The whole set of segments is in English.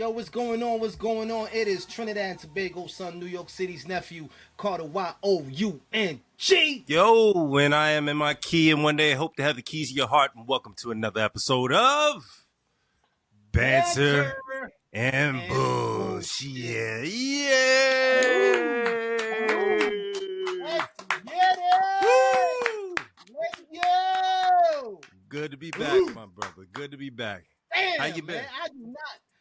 Yo, what's going on? What's going on? It is Trinidad and Tobago son, New York City's nephew, Carter Y-O-U-N-G. Yo, when I am in my key and one day I hope to have the keys of your heart, and welcome to another episode of Banter and Bullshit. Yeah. Let's get it! Let's go! Good to be back, my brother. Good to be back. Damn, How you been? Man,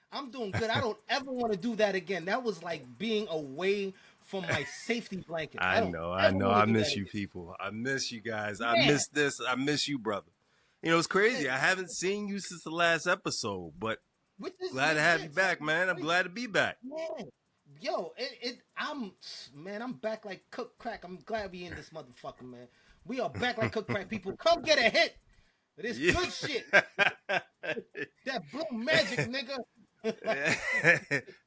I'm doing good. I don't ever want to do that again. That was like being away from my safety blanket. I know. I miss you people. I miss you guys. Man. I miss this. I miss you, brother. You know, it's crazy. I haven't seen you since the last episode, but glad to have you back, man. I'm glad to be back. Man. Yo, I'm back like cook crack. I'm glad we in this motherfucker, man. We are back like cook crack. People, come get a hit. This good shit. That blue magic, nigga.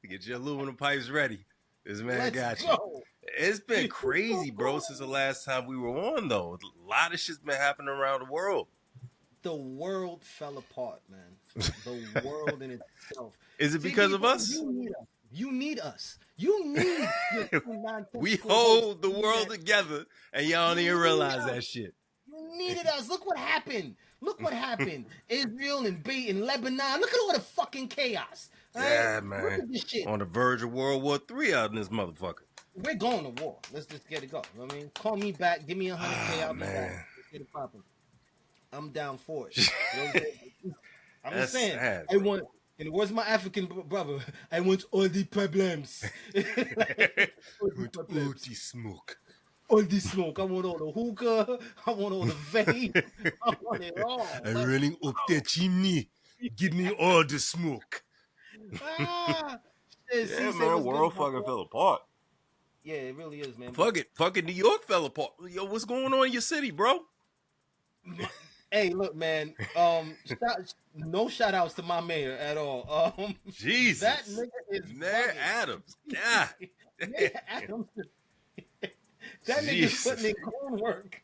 Get your aluminum pipes ready. This man got you. It's been crazy, bro, since the last time we were on, though. A lot of shit's been happening around the world. The world fell apart, man. The world in itself. Is it because of us? You need us. You need We hold the world together, and y'all don't even realize that shit. You needed us. Look what happened. Israel and Lebanon. Look at all the fucking chaos. Right? Yeah, man. Look at this shit. On the verge of World War III out in this motherfucker. We're going to war. Let's just get it going. You know what I mean? Call me back. Give me $100K. I'll be back. Let's get it popping. I'm down for it. You know I'm just saying. Sad, I want, and it was my African brother. I want all the problems. All the smoke. All the smoke. I want all the hookah. I want all the vape. I want it all. I'm running up the chimney. Give me all the smoke. Yeah, man, world fucking fell apart. Yeah, it really is, man. Fucking New York fell apart. Yo, what's going on in your city, bro? Hey, look, man. No shout outs to my mayor at all. Jesus. That nigga is Mayor Adams. God. Mayor Adams. That nigga's putting in homework.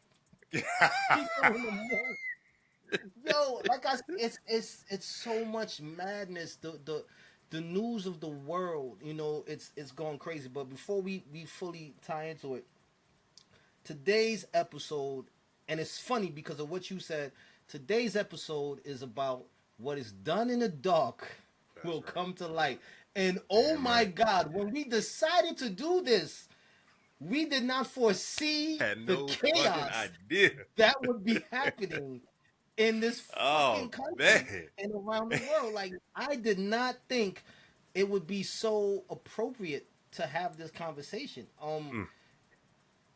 Yo, like I said, it's so much madness. The news of the world, you know, it's going crazy. But before we fully tie into it, today's episode, and it's funny because of what you said, today's episode is about what is done in the dark will come to light. And oh my God, when we decided to do this, we did not foresee the chaos that would be happening in this fucking country and around the world. Like, I did not think it would be so appropriate to have this conversation.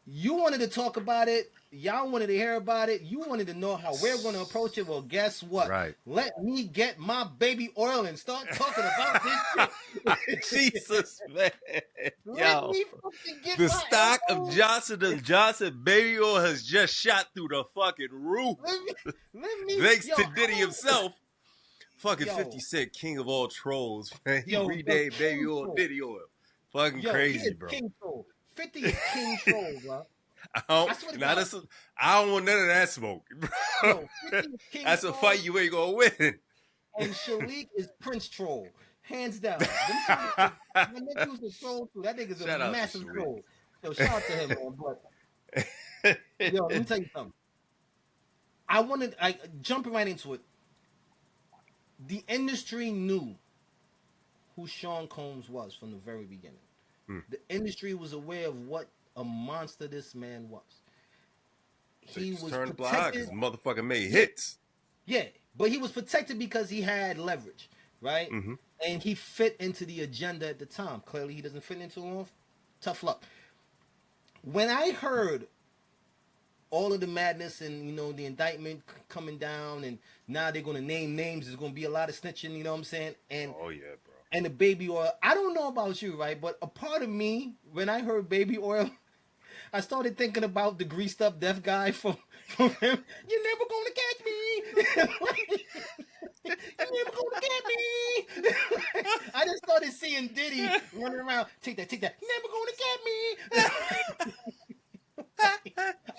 You wanted to talk about it. Y'all wanted to hear about it. You wanted to know how we're going to approach it. Well, guess what? Right. Let me get my baby oil and start talking about this shit. Jesus, man. Yo, the stock of Johnson & Johnson baby oil has just shot through the fucking roof. Thanks to Diddy himself. Fucking 50 Cent, king of all trolls, man. He renamed baby oil Diddy oil. Fucking crazy, bro. King troll. 50 is king troll, bro. I don't want none of that smoke. Yo, that's a fight you ain't gonna win. And Shalik is Prince Troll, hands down. That nigga's a troll too. That nigga's a massive troll. Yo, shout out to him, man. But yo, let me tell you something. I jumping right into it. The industry knew who Sean Combs was from the very beginning. The industry was aware of what a monster this man was. He was turned black because motherfucker made hits. Yeah, but he was protected because he had leverage, right? Mm-hmm. And he fit into the agenda at the time. Clearly, he doesn't fit into it. Tough luck. When I heard all of the madness and, you know, the indictment coming down, and now they're going to name names, there's going to be a lot of snitching, you know what I'm saying? And oh, yeah, bro. And the baby oil. I don't know about you, right? But a part of me, when I heard baby oil, I started thinking about the greased up deaf guy from him. You're never gonna catch me. You're never gonna get me. I just started seeing Diddy running around. Take that. You're never gonna get me.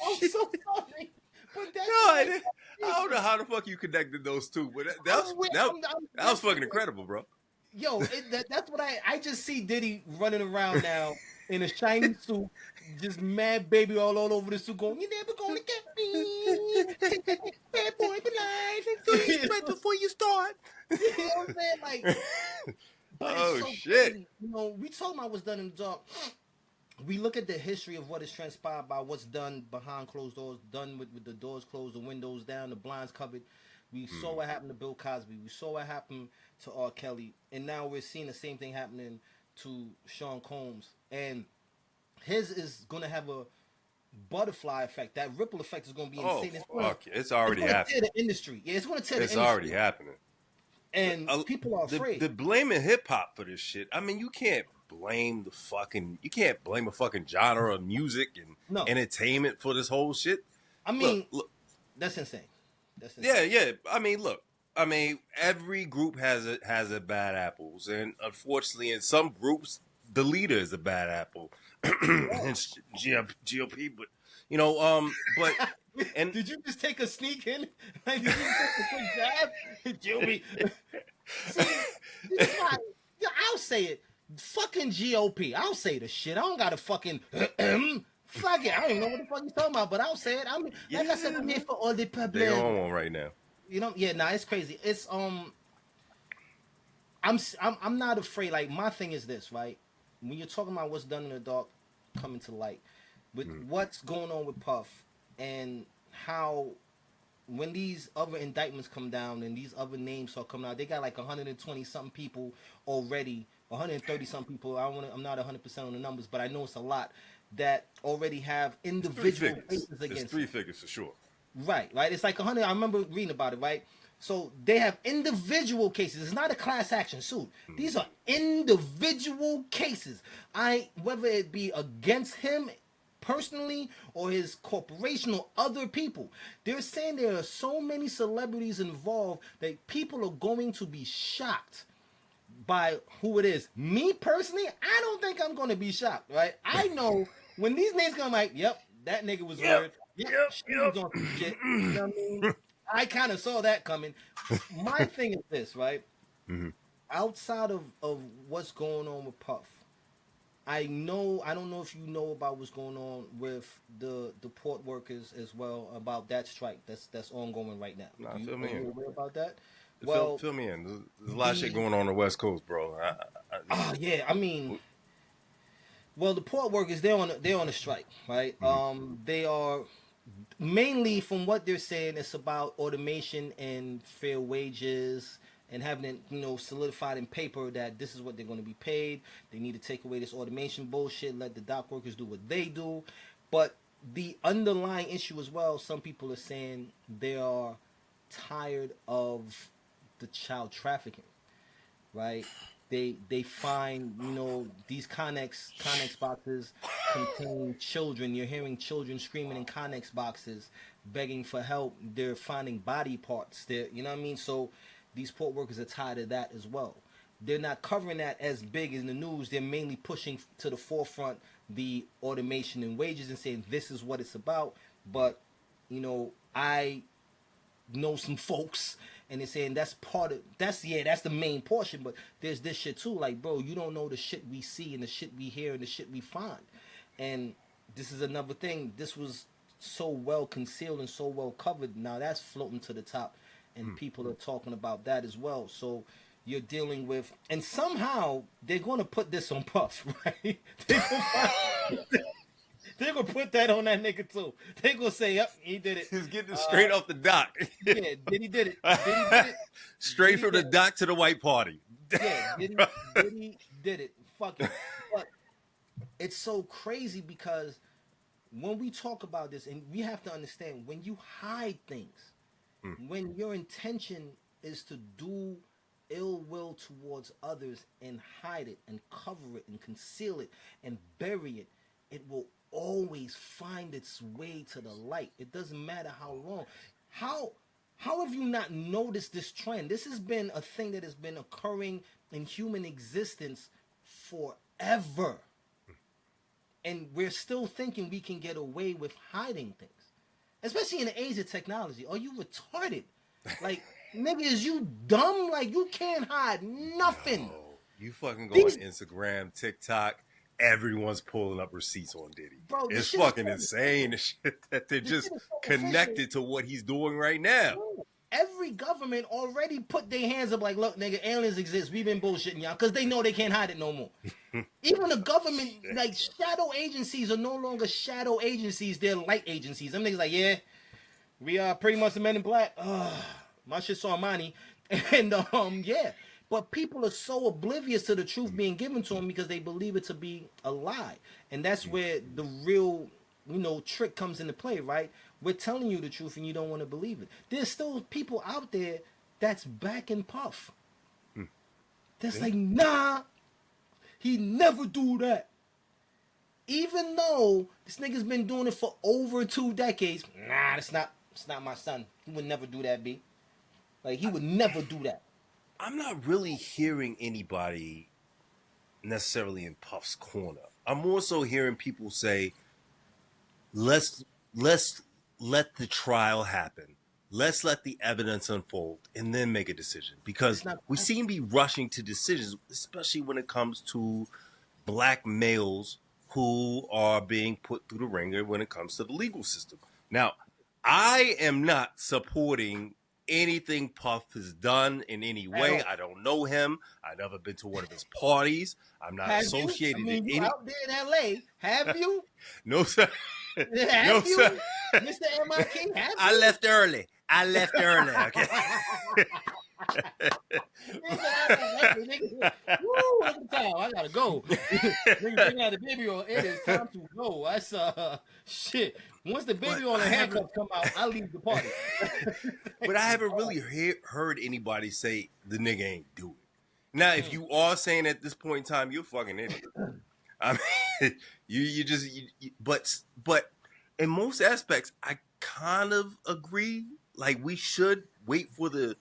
I'm so sorry. But that's I don't know how the fuck you connected those two, but that was fucking incredible, bro. Yo, that's what I just see Diddy running around now in a shiny suit, just mad baby all over the suit, going, "You never gonna get me, take that bad boy for life." Think 3 spread before you start. You know what I'm saying? Like, but it's Oh so shit. crazy. You know, we talking about what's done in the dark. We look at the history of what is transpired by what's done behind closed doors, done with the doors closed, the windows down, the blinds covered. We saw what happened to Bill Cosby. We saw what happened to R. Kelly. And now we're seeing the same thing happening to Sean Combs. And his is going to have a butterfly effect. That ripple effect is going to be insane. It's already happening. Tear the industry. Yeah, it's going to tear the industry. It's already happening. And people are afraid. They're blaming hip hop for this shit. I mean, you can't blame a fucking genre of music and entertainment for this whole shit. I mean, look, that's insane. Yeah. I mean, every group has a bad apples, and unfortunately, in some groups, the leader is a bad apple. It's GOP, but you know, but and did you just take a sneak in? Like, did you just take a quick jab? GOP. See, I'll say it. Fucking GOP. I'll say the shit. I don't got to fucking fuck it. I don't even know what the fuck you talking about, but I'll say it. Like I said, I'm here for all the public. They're on one right now. You know, it's crazy. It's I'm not afraid. Like, my thing is this, right? When you're talking about what's done in the dark coming to light, with what's going on with Puff, and how when these other indictments come down and these other names start coming out, they got like 120 something people already, 130 something people. I'm not 100% on the numbers, but I know it's a lot that already have individual cases against. It's 3 figures for sure. Right. It's like 100. I remember reading about it. Right. So they have individual cases. It's not a class action suit. These are individual cases. Whether it be against him personally or his corporation or other people. They're saying there are so many celebrities involved that people are going to be shocked by who it is. Me personally, I don't think I'm going to be shocked, right? I know when these names come, like, yep, that nigga was weird. Yep. She was on some shit. You know what I mean? I kind of saw that coming. My thing is this, right? Outside of what's going on with Puff, I don't know if you know about what's going on with the port workers as well, about that strike that's ongoing right now. Nah, fill me in. Aware about that? Well, fill me in. There's a lot of shit going on the West Coast, bro. Yeah. I mean, well, the port workers, they're on a strike, right? They are mainly, from what they're saying, it's about automation and fair wages, and having it, solidified in paper that this is what they're going to be paid. They need to take away this automation bullshit, let the dock workers do what they do. But the underlying issue as well, some people are saying they are tired of the child trafficking, right? They find, these Connex boxes contain children. You're hearing children screaming in Connex boxes, begging for help. They're finding body parts. You know what I mean? So these port workers are tired of that as well. They're not covering that as big in the news. They're mainly pushing to the forefront the automation and wages and saying this is what it's about. But, I know some folks, and they're saying that's the main portion, but there's this shit too. Like, bro, you don't know the shit we see and the shit we hear and the shit we find. And this is another thing. This was so well concealed and so well covered. Now that's floating to the top, and people are talking about that as well. So you're dealing with, and somehow they're going to put this on Puff, right? They're going to put that on that nigga too. They're going to say, yep, he did it. He's getting it straight off the dock. Yeah, Diddy did it. Straight from the dock to the white party. Yeah, Diddy did it. Fuck it. But it's so crazy because when we talk about this, and we have to understand, when you hide things, when your intention is to do ill will towards others and hide it and cover it and conceal it and bury it, it will always find its way to the light. It doesn't matter how long. How have you not noticed this trend? This has been a thing that has been occurring in human existence forever. And we're still thinking we can get away with hiding things. Especially in the age of technology. Are you retarded? Like, nigga, is you dumb? Like, you can't hide nothing. You fucking go on Instagram, TikTok, everyone's pulling up receipts on Diddy. Bro, it's fucking insane the shit that they're just connected to what he's doing right now. Every government already put their hands up like, look, nigga, aliens exist. We've been bullshitting y'all because they know they can't hide it no more. Even the government, like, shadow agencies are no longer shadow agencies. They're light agencies. Them niggas like, yeah, we are pretty much the Men in Black. My shit's on money. And, yeah. But people are so oblivious to the truth being given to them because they believe it to be a lie. And that's where the real, trick comes into play, right? We're telling you the truth and you don't want to believe it. There's still people out there that's backing Puff. That's like, nah, he never do that. Even though this nigga's been doing it for over 2 decades, nah, it's not my son. He would never do that, B. Like, he would never do that. I'm not really hearing anybody necessarily in Puff's corner. I'm more so hearing people say, let's let the trial happen. Let's let the evidence unfold and then make a decision. Because we seem to be rushing to decisions, especially when it comes to black males who are being put through the ringer when it comes to the legal system. Now, I am not supporting anything Puff has done in any way. I don't know him. I've never been to one of his parties. I'm not associated in any. You out there in LA, have you? No, sir. Have you? Sir. Mr. MIK, have you? I left early. Okay. Woo, look at the time. I gotta go. Bring out the baby on. It is time to go. That's shit. Once the baby on the handcuffs come out, I leave the party. But I haven't really heard anybody say the nigga ain't do it. Now, if you are saying at this point in time, you're a fucking idiot. I mean, but in most aspects, I kind of agree. Like, we should wait for the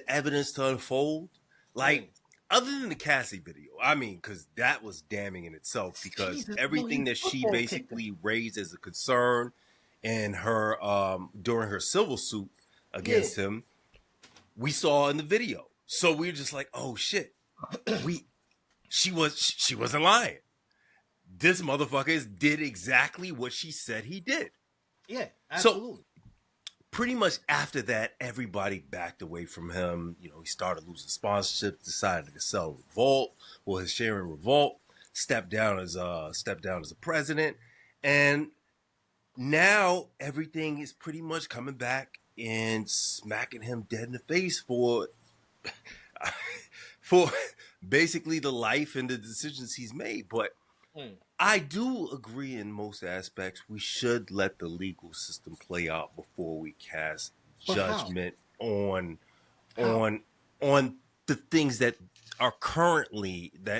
evidence to unfold. Like, other than the Cassie video, I mean, because that was damning in itself. Because everything that she basically raised as a concern in her during her civil suit against him, we saw in the video. So we were just like, oh shit, she wasn't lying. This motherfucker did exactly what she said he did. Yeah, absolutely. So pretty much after that, everybody backed away from him. You know, he started losing sponsorships, decided to sell Revolt, his share in Revolt, stepped down as a president, and now everything is pretty much coming back and smacking him dead in the face for basically the life and the decisions he's made. But I do agree in most aspects. We should let the legal system play out before we cast judgment on the things that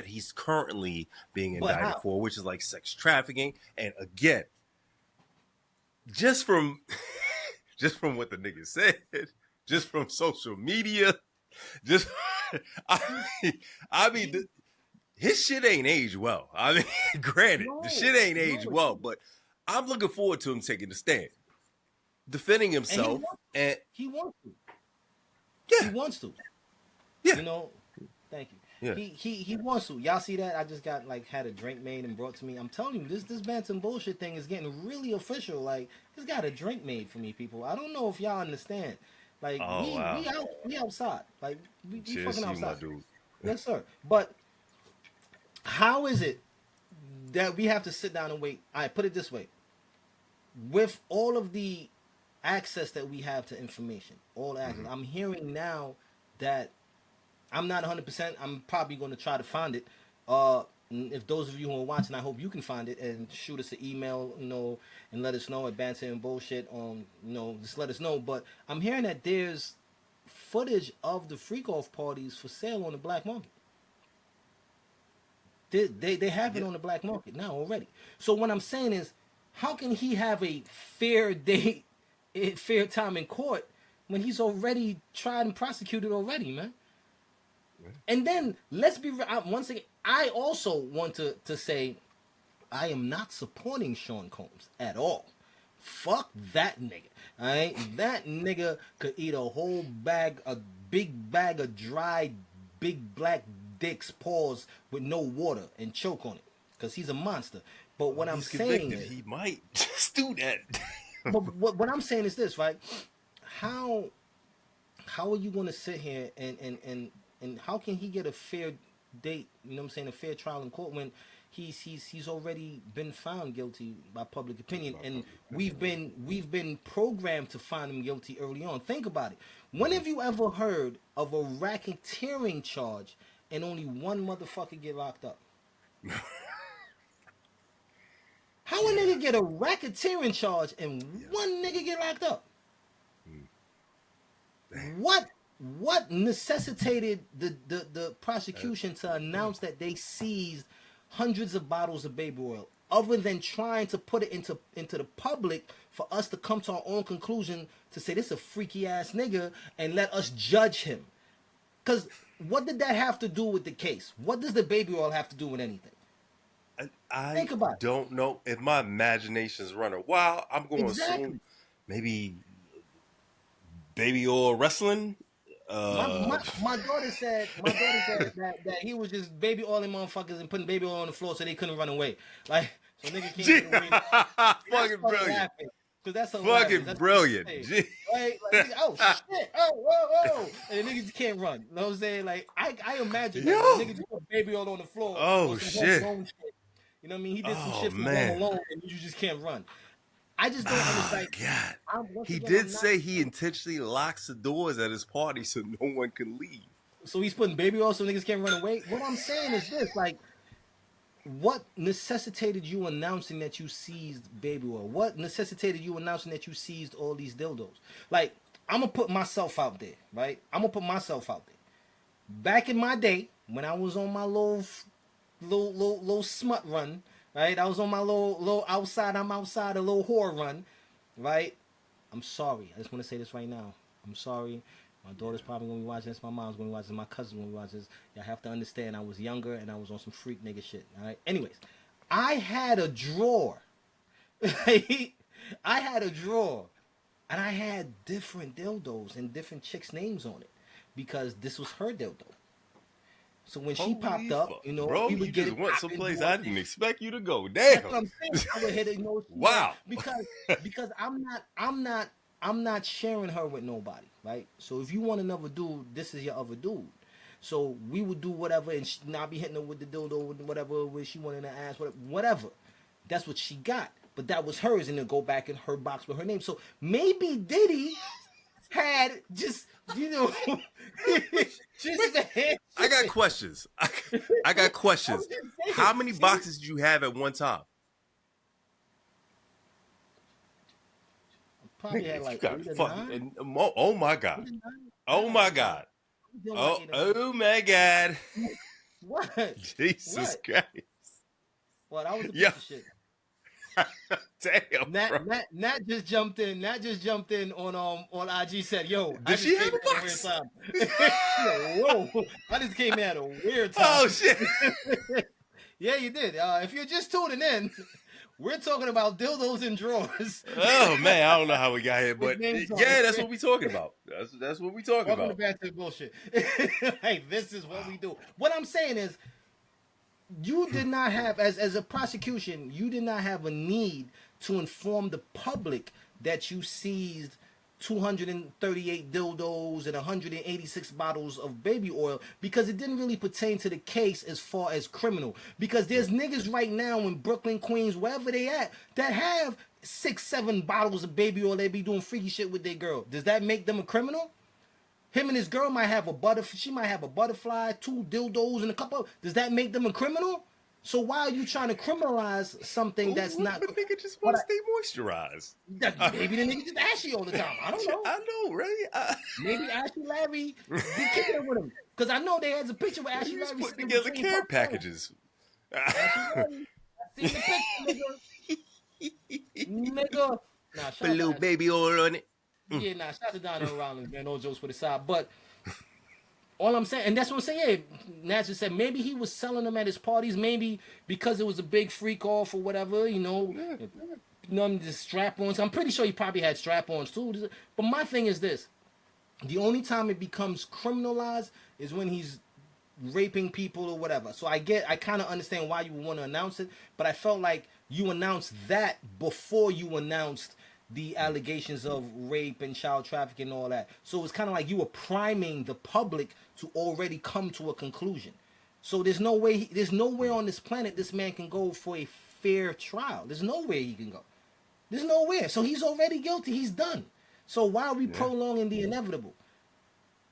he's currently being indicted for, which is like sex trafficking. And again, just from what the nigga said, just from social media, I mean. His shit ain't aged well. I mean, granted, the shit ain't aged well, but I'm looking forward to him taking the stand, defending himself, and he wants to. Yeah, he wants to. Yeah, you know. Thank you. Yeah, he wants to. Y'all see that? I just had a drink made and brought to me. I'm telling you, this Banter and Bullshit thing is getting really official. Like, just got a drink made for me, people. I don't know if y'all understand. Like, we outside. Like, we fucking outside. My dude. Yes, sir. But how is it that we have to sit down and wait? I put it this way. With all of the access that we have to information, all access, I'm hearing now that I'm not 100%. I'm probably going to try to find it. If those of you who are watching, I hope you can find it and shoot us an email, and let us know at Banter and Bullshit. Just let us know. But I'm hearing that there's footage of the freak off parties for sale on the black market. They have it on the black market now already. So what I'm saying is, how can he have a fair time in court when he's already tried and prosecuted already, man? Yeah. And then let's be once again. I also want to say, I am not supporting Sean Combs at all. Fuck that nigga. All right, that nigga could eat a big bag of dry, big black dicks paws with no water and choke on it because he's a monster. But what I'm saying is, he might just do that. but what I'm saying is this, right? How are you going to sit here and how can he get a fair date? You know what I'm saying? A fair trial in court when he's already been found guilty by public opinion, and we've been programmed to find him guilty early on. Think about it. When have you ever heard of a racketeering charge and only one motherfucker get locked up? How a nigga get a racketeering charge and one nigga get locked up? What necessitated the prosecution to announce that they seized hundreds of bottles of baby oil, other than trying to put it into the public for us to come to our own conclusion to say this is a freaky ass nigga and let us judge him? Because what did that have to do with the case? What does the baby oil have to do with anything? I don't know. If my imagination's running wild, I'm going to assume maybe baby oil wrestling. My daughter said that he was just baby oiling motherfuckers and putting baby oil on the floor so they couldn't run away. Like, so nigga can't get away. Fucking brilliant. Because that's fucking brilliant. Right? Like, oh shit! Oh whoa! And the niggas can't run. You know what I'm saying? Like, I imagine that niggas just put baby oil on the floor. Oh shit! You know what I mean? He did some shit from Home Alone, and you just can't run. I just don't understand. God. He did say he intentionally locks the doors at his party so no one can leave. So he's putting baby oil so niggas can't run away? What I'm saying is this, like, what necessitated you announcing that you seized baby oil? What necessitated you announcing that you seized all these dildos? Like, I'm going to put myself out there, right? I'm going to put myself out there. Back in my day, when I was on my little smut run, right? I was on my little outside, I'm outside, a little whore run, right? I'm sorry. I just want to say this right now. I'm sorry. My daughter's probably going to be watching this. My mom's going to be watching this. My cousin's going to be watching this. Y'all have to understand I was younger and I was on some freak nigga shit, all right? Anyways, I had a drawer. I had a drawer. And I had different dildos and different chicks' names on it because this was her dildo. So when she popped up, you know, bro, we would get just went someplace I didn't expect you to go. Damn. That's what I'm saying. I would hit it, you know, wow. Because I'm not sharing her with nobody, right? So if you want another dude, this is your other dude. So we would do whatever, and not be hitting her with the dildo, with whatever where she wanted to ask, whatever. That's what she got. But that was hers, and then go back in her box with her name. So maybe Diddy had just, you know, just I got questions. I got questions. How many boxes did you have at one time? Probably had like oh my god. Oh my god. Oh my god. What? Jesus Christ. Well, that was a piece of shit. Damn, Nat just jumped in on IG, said, yo, did she have a box? Whoa, I just came in at a weird time. Oh shit. Yeah, you did. If you're just tuning in, we're talking about dildos and drawers. Oh man, I don't know how we got here, but yeah, that's what we talking about. That's what we talking about. Welcome to Banter and Bullshit. Hey, this is what we do. What I'm saying is, you did not have, as a prosecution, you did not have a need to inform the public that you seized 238 dildos and 186 bottles of baby oil, because it didn't really pertain to the case as far as criminal. Because there's niggas right now in Brooklyn, Queens, wherever they at, that have 6-7 bottles of baby oil. They be doing freaky shit with their girl. Does that make them a criminal? Him and his girl might have she might have a butterfly, 2 dildos, and a couple. Does that make them a criminal? So why are you trying to criminalize something that's not? The nigga just want to stay moisturized. Maybe the nigga just ashy all the time. I don't know. I know, right? Maybe Ashley Larry be kicking it with him, because I know they had a picture with Ashley Larry putting together care packages. I seen the picture, nigga. Nah, put a little baby oil on it. Yeah, shout out to Donnell Rollins, man. No jokes for the side. But all I'm saying, and that's what I'm saying, yeah, Nat just said maybe he was selling them at his parties, maybe because it was a big freak off or whatever, you know, the strap-ons. I'm pretty sure he probably had strap-ons too. But my thing is this. The only time it becomes criminalized is when he's raping people or whatever. So I kind of understand why you would want to announce it, but I felt like you announced that before you announced the allegations of rape and child trafficking and all that. So it's kind of like you were priming the public to already come to a conclusion. So there's no way on this planet this man can go for a fair trial. There's nowhere he can go. There's nowhere. So he's already guilty. He's done. So why are we prolonging the inevitable?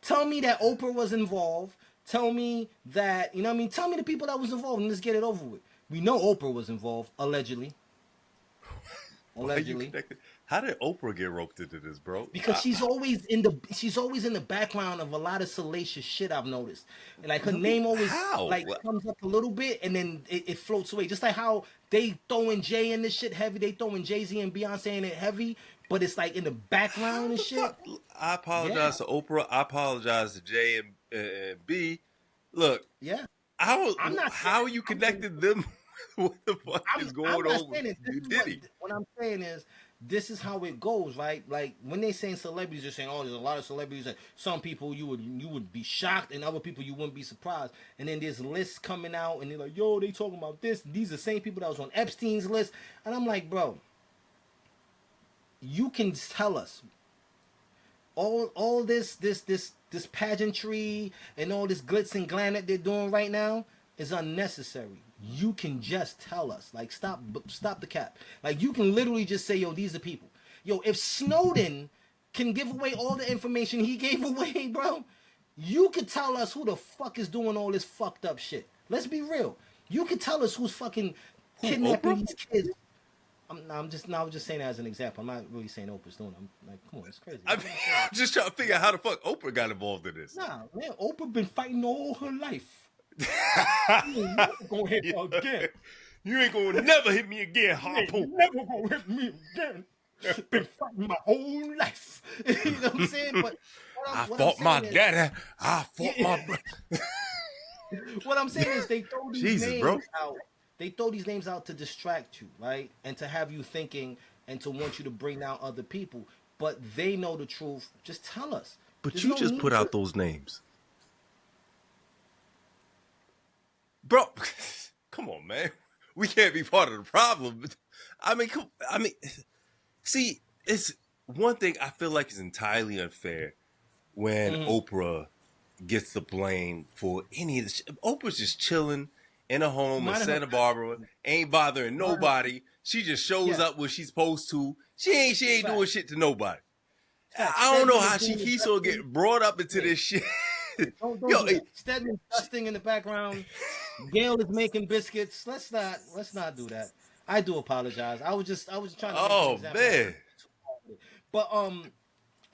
Tell me that Oprah was involved. Tell me that, you know what I mean? Tell me the people that was involved and let's get it over with. We know Oprah was involved, allegedly. Allegedly. How did Oprah get roped into this, bro? Because she's always in the background of a lot of salacious shit, I've noticed. And like her name always comes up a little bit and then it floats away. Just like how they throwing Jay in this shit heavy, they throwing Jay-Z and Beyonce in it heavy, but it's like in the background and shit. Fuck? I apologize to Oprah. I apologize to Jay and B. Look, how you connected them? What the fuck is going on with you, Diddy? What I'm saying is, this is how it goes, right? Like when they saying celebrities, they're saying, "Oh, there's a lot of celebrities that some people you would be shocked, and other people you wouldn't be surprised." And then there's lists coming out, and they're like, "Yo, they talking about this." These are the same people that was on Epstein's list, and I'm like, bro, you can tell us all this pageantry and all this glitz and glam that they're doing right now is unnecessary. You can just tell us, like, stop the cap. Like, you can literally just say, yo, these are people. Yo, if Snowden can give away all the information he gave away, bro, you could tell us who the fuck is doing all this fucked up shit. Let's be real. You could tell us who's fucking kidnapping these kids. I'm just saying that as an example. I'm not really saying Oprah's doing it. I'm like, come on, it's crazy. I'm just trying to figure out how the fuck Oprah got involved in this. Nah, man, Oprah been fighting all her life. You ain't never gonna hit me again. You ain't gonna never hit me again, Harpo. Never gonna hit me again. Been fighting my whole life. You know what I'm saying? But I fought my daddy. I fought my brother. What I'm saying is they throw these names out. They throw these names out to distract you, right? And to have you thinking and to want you to bring down other people. But they know the truth. Just tell us. But there's you just put out those names. Bro, come on, man. We can't be part of the problem. I mean, see, it's one thing I feel like is entirely unfair when Oprah gets the blame for any of this. Oprah's just chilling in a home in Santa Barbara, ain't bothering nobody. She just shows up when she's supposed to. She ain't doing shit to nobody. I don't know how she keeps on getting brought up into this shit. Don't do Stedman's dusting in the background. Gail is making biscuits. Let's not do that. I do apologize. I was just trying to. Oh man. But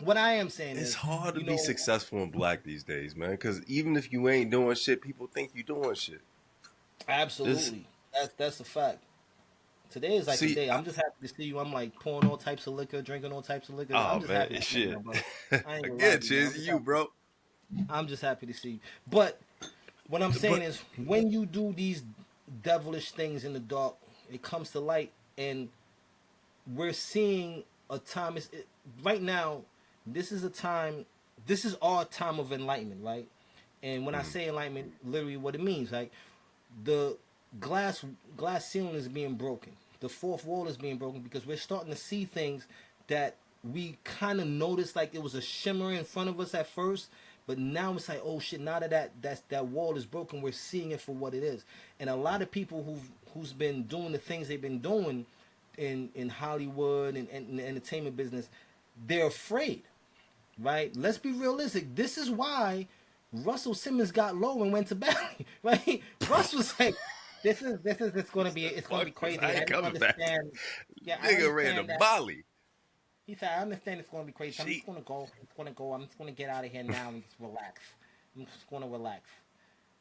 what I am saying is, it's hard to be successful in black these days, man. Because even if you ain't doing shit, people think you doing shit. Absolutely, that's a fact. Today is like a day. I'm just happy to see you. I'm like pouring all types of liquor, drinking all types of liquor. Oh I'm just man, happy to see shit. You, I ain't gonna Again, cheers to you, bro. I'm just happy to see you. But what I'm saying is, when you do these devilish things in the dark, it comes to light, and we're seeing a time. Right now, this is a time. This is our time of enlightenment, right? And when I say enlightenment, literally what it means, like the glass ceiling is being broken. The fourth wall is being broken because we're starting to see things that we kind of noticed like it was a shimmer in front of us at first. But now it's like, oh shit! Now that wall is broken, we're seeing it for what it is. And a lot of people who's been doing the things they've been doing in Hollywood and in the entertainment business, they're afraid, right? Let's be realistic. This is why Russell Simmons got low and went to Bali, right? Russ was like, "This is going to be crazy." I ain't coming back. Yeah, nigga ran to Bali. He said, I understand it's going to be crazy. I'm just going to go. I'm just going to get out of here now and just relax. I'm just going to relax.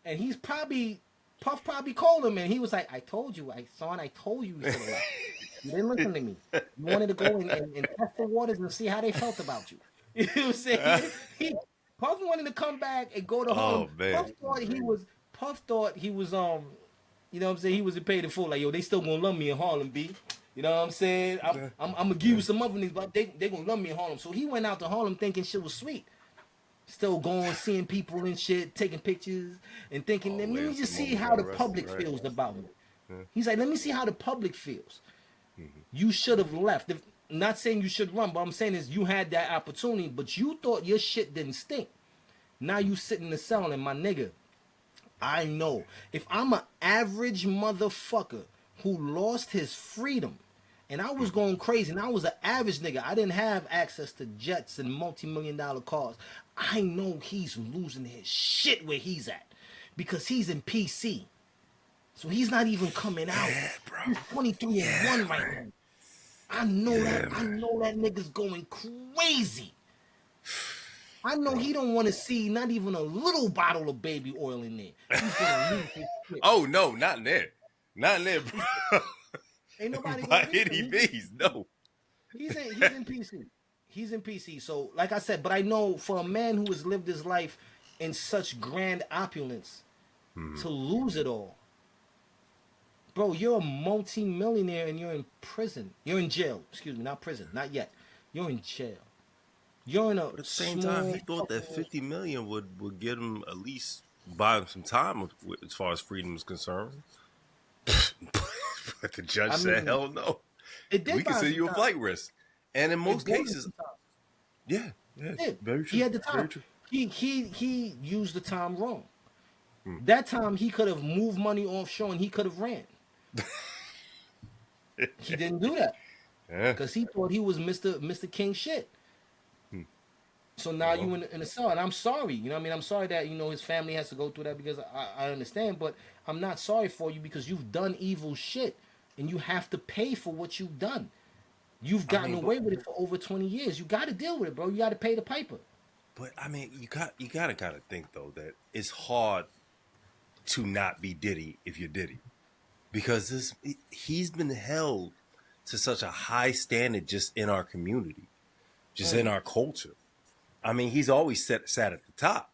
And Puff probably called him, and he was like, I told you. I told you to relax. You didn't listen to me. You wanted to go and test the waters and see how they felt about you. You know what I'm saying? Puff wanted to come back and go to Harlem. Man. Puff thought he was, you know what I'm saying? He was paid in full. Like, yo, they still going to love me in Harlem, B. You know what I'm saying? I'm going to give you some other things, but they going to love me in Harlem. So he went out to Harlem thinking shit was sweet. Still going, seeing people and shit, taking pictures and thinking, let me just see how the public feels about me. He's like, let me see how the public feels. You should have left. Not saying you should run, but I'm saying is you had that opportunity, but you thought your shit didn't stink. Now you sit in the cell, and my nigga, I know if I'm an average motherfucker who lost his freedom, and I was going crazy, and I was an average nigga, I didn't have access to jets and multi-million-dollar cars. I know he's losing his shit where he's at because he's in PC. So he's not even coming out. Yeah, bro. He's 23 and 1 right now. I know that. Man. I know that nigga's going crazy. I know he don't want to see not even a little bottle of baby oil in there. He's gonna lose his shit. Oh no, not in there. Not in there, bro. Ain't nobody by any means, no. He's in PC. He's in PC. So, like I said, but I know for a man who has lived his life in such grand opulence, to lose it all. Bro, you're a multi-millionaire and you're in prison. You're in jail. Excuse me, not prison. Not yet. You're in jail. You're in a. But at the same time, he thought that $50 million would get him at least buy him some time as far as freedom is concerned. But the judge said, "Hell no. We consider you a flight risk." And in most cases, yeah, very true. He had the time. He used the time wrong. That time he could have moved money offshore and he could have ran. He didn't do that because he thought he was Mr. King shit. So now you in the cell, and I'm sorry. You know what I mean? I'm sorry that his family has to go through that because I understand, but I'm not sorry for you because you've done evil shit and you have to pay for what you've done. You've gotten away with it for over 20 years. You got to deal with it, bro. You got to pay the piper. But I mean, you got to kind of think though that it's hard to not be Diddy if you're Diddy, because he's been held to such a high standard just in our community, just in our culture. I mean, he's always sat at the top.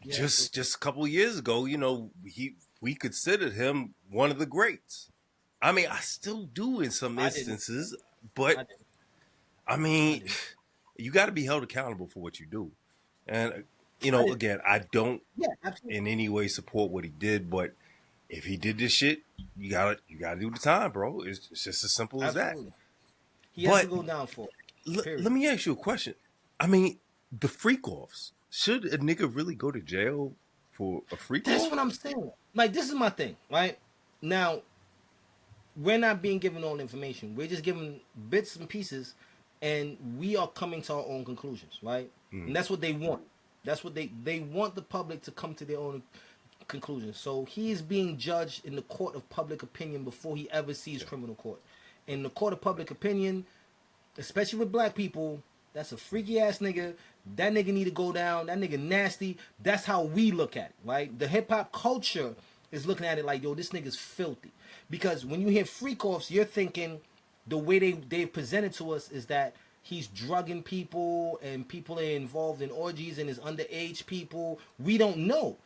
Just a couple of years ago, we considered him one of the greats. I mean, I still do in some instances, but I mean, you got to be held accountable for what you do. And again, I don't in any way support what he did, but if he did this shit, you gotta do the time, bro. It's just as simple as that. He has to go down for it. Let me ask you a question. I mean, the freak offs. Should a nigga really go to jail for a freak off? That's what I'm saying. Like, this is my thing, right? Now, we're not being given all information. We're just given bits and pieces, and we are coming to our own conclusions, right? And that's what they want. That's what they want the public to come to their own conclusions. So he is being judged in the court of public opinion before he ever sees criminal court. In the court of public opinion, especially with black people, that's a freaky ass nigga. That nigga need to go down. That nigga nasty. That's how we look at it, right? The hip hop culture is looking at it like, yo, this nigga's filthy. Because when you hear freak offs, you're thinking the way they've presented to us is that he's drugging people and people are involved in orgies and is underage people. We don't know.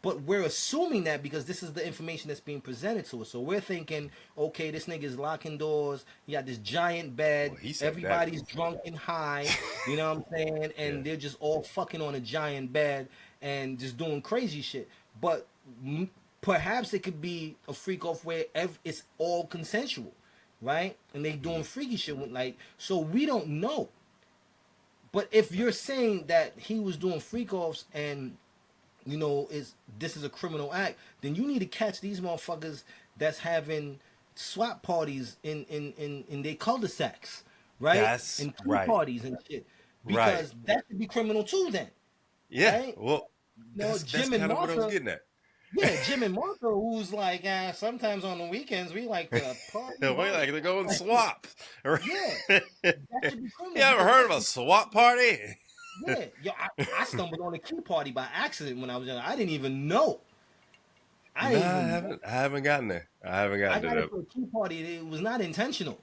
But we're assuming that because this is the information that's being presented to us. So we're thinking, okay, this nigga is locking doors. He got this giant bed. Everybody's drunk and high. You know what I'm saying? And they're just all fucking on a giant bed and just doing crazy shit. But perhaps it could be a freak off where it's all consensual, right? And they doing freaky shit with, like, so we don't know. But if you're saying that he was doing freak offs and this is a criminal act, then you need to catch these motherfuckers that's having swap parties in their cul-de-sacs, right? And pool parties and shit. Because that should be criminal too then. Yeah. Right? Well, that's kind of what I was getting at. Yeah, Jim and Martha, who's like, sometimes on the weekends we like to party. We like to go and swap. Yeah. That should be criminal. You ever heard of a swap party? Yeah, yo, I stumbled on a key party by accident when I was young. I didn't even know. I haven't gotten there. I got to a key party. It was not intentional.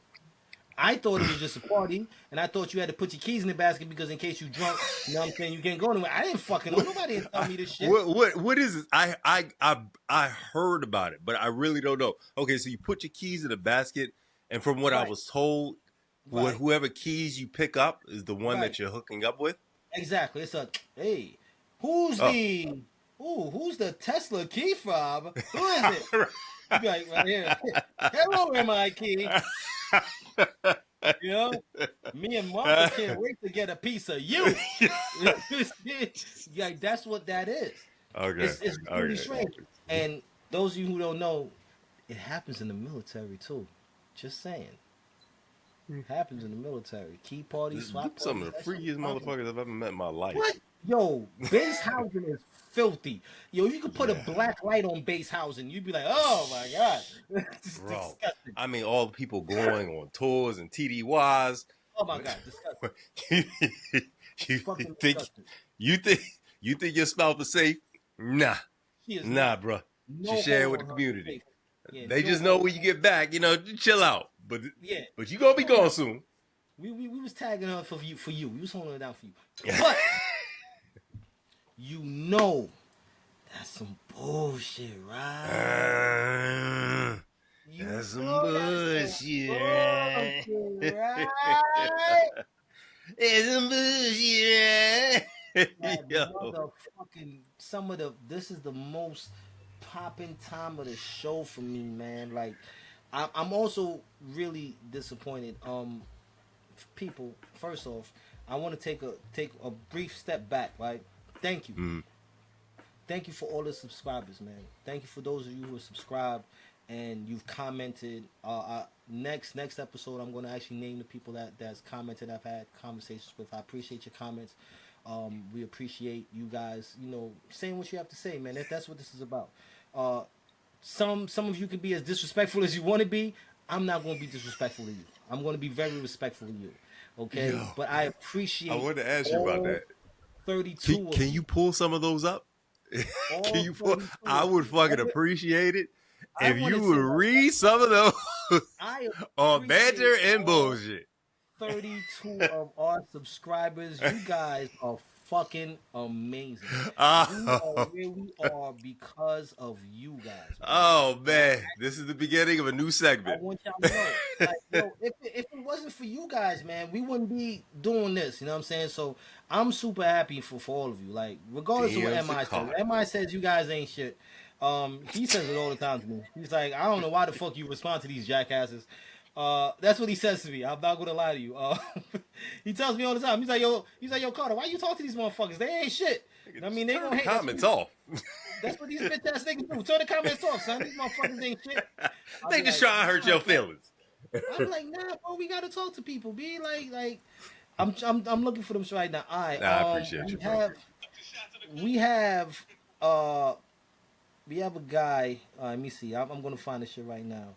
I thought it was just a party, and I thought you had to put your keys in the basket because in case you drunk, you know what I'm saying, you can't go anywhere. I didn't fucking know. Nobody didn't tell me this shit. What is this? I heard about it, but I really don't know. Okay, so you put your keys in the basket, and from what I was told, whoever keys you pick up is the one that you're hooking up with. Exactly. It's a hey, who's Oh. the who's the Tesla key fob? Who is it? You be like right here. Hello, MIT. You know, me and Martha can't wait to get a piece of you. Yeah, that's what that is. Okay. It's really Okay. strange. And those of you who don't know, it happens in the military too. Just saying. Happens in the military. Key parties, Them swap some parties, of the that shit is freakiest common. motherfuckers I've ever met in my life. What? Yo, base housing is filthy. Yo, you could put a Yeah. black light on base housing, you'd be like, oh my god, it's Bro. disgusting. I mean, all the people going on tours and TDYs. Oh my god, disgusting. you, you Fucking think disgusting. you think you think your spouse is safe? Nah. She is Nah, not. bro. She No share hold with the on her community. face. Yeah, They no just know hold when on you her. get back, chill out. Yeah, But you gonna be no, no. gone soon. We was tagging her for you. For you, we was holding her down for you. But you know, that's some bullshit, right? You That's some know that's some bullshit, right? bullshit, right? That's some bullshit, right? That Yo. motherfucking this is the most popping time of the show for me, man. Like, I'm also really disappointed. People, first off, I want to take a brief step back. Right, thank you. Mm. Thank you for all the subscribers, man. Thank you for those of you who are subscribed and you've commented. Next episode, I'm going to actually name the people that's commented. I've had conversations with. I appreciate your comments. We appreciate you guys. Saying what you have to say, man. That's what this is about. Uh, some of you can be as disrespectful as you want to be. I'm not going to be disrespectful to you. I'm going to be very respectful to you. Okay, Yo, but I I appreciate wanted to ask you about all that. 32 of Can you. you pull some of those up? Can All you pull? 32 I of would you. fucking appreciate it I if want you to say would like read some of those I on appreciate Banter and all Bullshit. 32 of our subscribers. You guys are fucking amazing. We are Oh, where we are because of you guys, man. oh And man, this is the beginning of a new I segment. want y'all to know, like, yo, if it wasn't for you guys, man, we wouldn't be doing this. You know what I'm saying? So I'm super happy for all of you. Like, regardless of what DMs and MI says, cards. MI says you guys ain't shit. He says it all the time to me. He's like, I don't know why the fuck you respond to these jackasses. That's what he says to me. I'm not gonna lie to you. He tells me all the time. He's like, yo, Carter, why you talk to these motherfuckers? They ain't shit. I mean, they Turn gonna the hate. comments off. That's what these bitch ass niggas do. Turn the comments off, son. These motherfuckers ain't shit. I'll They be just like, trying to hurt nah, your bro. feelings. I'm like, nah, bro. We gotta talk to people. Be like, I'm looking for them right now. All right. Nah, I appreciate you, bro. We have, uh, we have a guy. Let me see. I'm gonna find this shit right now.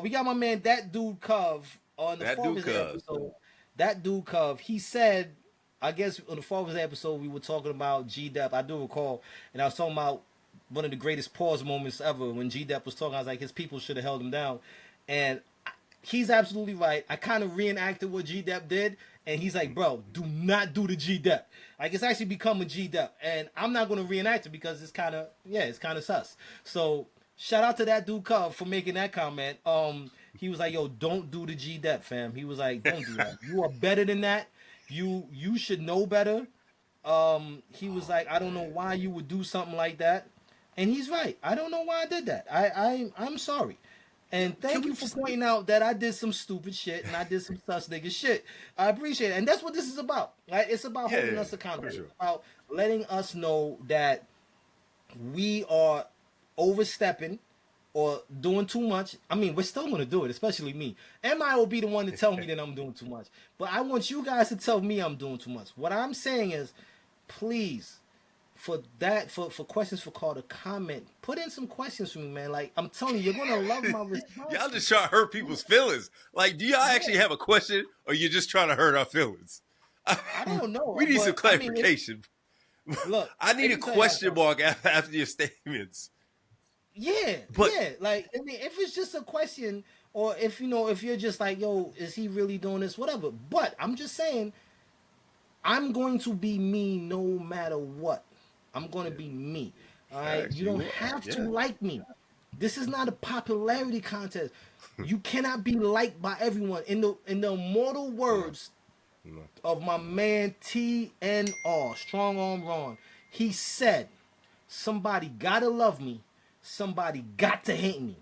We got my man, that dude Cove, on the That dude Father's Day cuz. episode. That dude Cove, he said, I guess on the Father's Day episode, we were talking about G Dep. I do recall, and I was talking about one of the greatest pause moments ever when G Dep was talking. I was like, his people should have held him down, and he's absolutely right. I kind of reenacted what G Dep did, and he's like, bro, do not do the G Dep. Like, it's actually become a G Dep, and I'm not gonna reenact it because it's kind of sus. So shout out to that dude Cub for making that comment. He was like, yo, don't do the G Dep, fam. He was like, don't do that. You are better than that. You should know better. He was like, I don't know why you would do something like that, and he's right. I don't know why I did that. I'm sorry. And Can thank we you for just pointing out that I did some stupid shit and I did some sus nigga shit. I appreciate it. And that's what this is about. Right? It's about holding us for accountable. sure. It's about letting us know that we are overstepping or doing too much. I mean, we're still going to do it, especially me. MI will be the one to tell me that I'm doing too much. But I want you guys to tell me I'm doing too much. What I'm saying is, please, for questions for Carter, comment. Put in some questions for me, man. Like, I'm telling you, you're going to love my response. Y'all just trying to hurt people's feelings. Like, do y'all actually have a question, or you just trying to hurt our feelings? I don't know. We need some But, I mean, clarification. look, I need a question mark after your statements. Yeah, But yeah. Like, I mean, if it's just a question, or if if you're just like, yo, is he really doing this? Whatever. But I'm just saying, I'm going to be me no matter what. I'm going to be me. All right. You don't have to like me. This is not a popularity contest. You cannot be liked by everyone. In the immortal words of my man TNR, Strong Arm Ron. He said, somebody gotta love me, somebody got to hate me.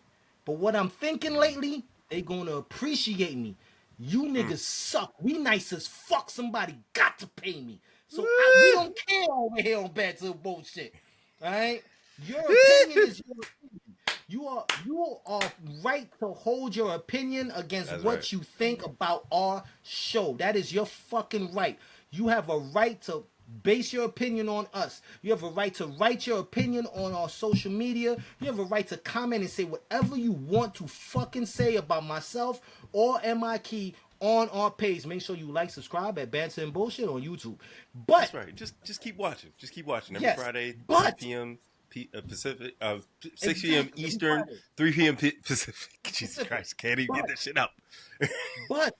But what I'm thinking lately, they gonna appreciate me. You niggas suck. We nice as fuck. Somebody got to pay me. So we don't care over here on Banter and Bullshit. All right? Your opinion is your opinion. You are right to hold your opinion against That's what right. you think about our show. That is your fucking right. You have a right to base your opinion on us. You have a right to write your opinion on our social media. You have a right to comment and say whatever you want to fucking say about myself or MIK on our page. Make sure you like, subscribe at Banter and Bullshit on YouTube. But that's right. Just keep watching. Just keep watching. Every yes, Friday, but 6 p.m. Pacific, 6 p.m. exactly, Eastern, 3 p.m. Pacific. Jesus Christ, can't even get this shit up. But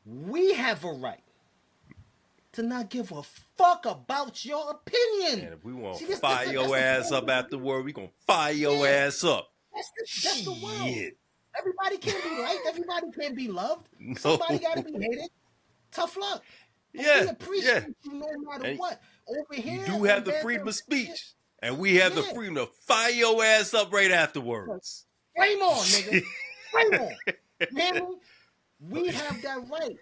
we have a right to not give a fuck about your opinion. And if we want to fire your ass up afterward, we gonna fire your ass up. That's the world. Everybody can't be liked. Everybody can't be loved. No. Somebody got to be hated. Tough luck. But we appreciate you no matter and what. Over here, you do have the freedom of speech, and we have the freedom to fire your ass up right afterwards. Flame on, nigga. Flame on. Man, we have that right.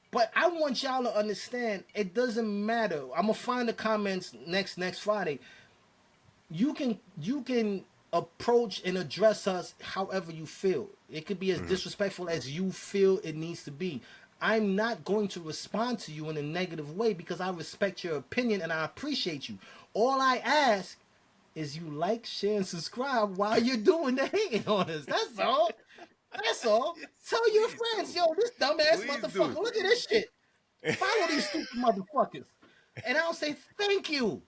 But I want y'all to understand, it doesn't matter. I'm gonna find the comments next Friday. You can approach and address us however you feel. It could be as disrespectful as you feel it needs to be. I'm not going to respond to you in a negative way because I respect your opinion and I appreciate you. All I ask is you like, share, and subscribe while you're doing the hating on us. That's all. That's all. Tell your friends, yo, this dumbass motherfucker, look at this shit. Follow these stupid motherfuckers. And I'll say thank you.